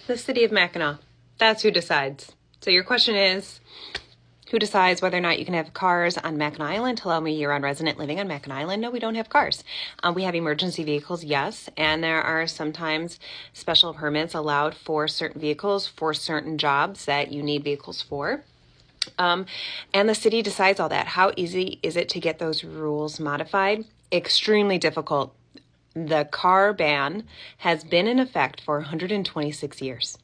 The city of Mackinac. That's who decides. So your question is, who decides whether or not you can have cars on Mackinac Island? Hello, I'm a year-round resident living on Mackinac Island. No, we don't have cars. We have emergency vehicles, yes, and there are sometimes special permits allowed for certain vehicles for certain jobs that you need vehicles for. And the city decides all that. How easy is it to get those rules modified? Extremely difficult. The car ban has been in effect for 126 years.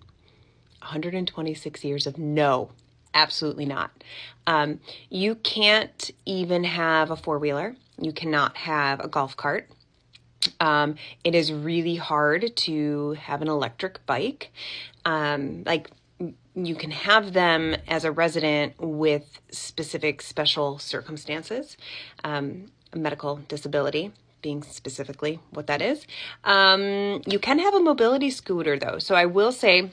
126 years of no, absolutely not. You can't even have a four-wheeler. You cannot have a golf cart. It is really hard to have an electric bike. You can have them as a resident with specific special circumstances, medical disability being specifically what that is. You can have a mobility scooter though. So I will say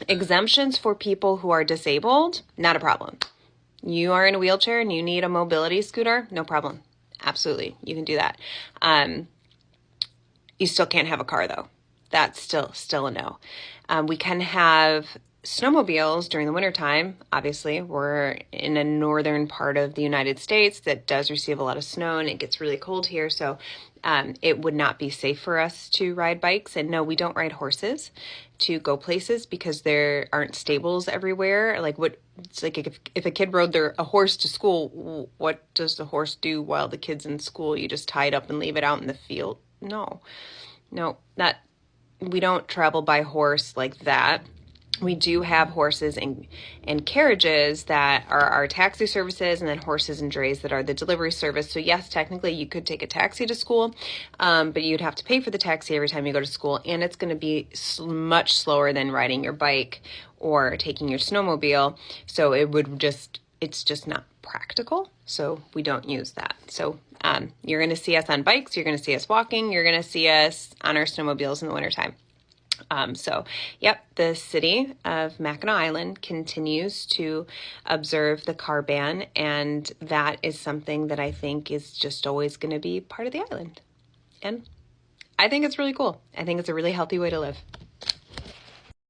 exemptions for people who are disabled, not a problem. You are in a wheelchair and you need a mobility scooter, no problem. Absolutely, you can do that. You still can't have a car though. That's still a no. We can have snowmobiles during the wintertime. Obviously, we're in a northern part of the United States that does receive a lot of snow and it gets really cold here. So it would not be safe for us to ride bikes. And no, we don't ride horses to go places because there aren't stables everywhere. It's like if a kid rode a horse to school, what does the horse do while the kid's in school? You just tie it up and leave it out in the field? No, we don't travel by horse like that. We do have horses and carriages that are our taxi services, and then horses and drays that are the delivery service. So yes, technically you could take a taxi to school, but you'd have to pay for the taxi every time you go to school, and it's going to be much slower than riding your bike or taking your snowmobile. So it's just not practical. So we don't use that. So you're going to see us on bikes, you're going to see us walking, you're going to see us on our snowmobiles in the wintertime. The city of Mackinac Island continues to observe the car ban, and that is something that I think is just always going to be part of the island. And I think it's really cool. I think it's a really healthy way to live.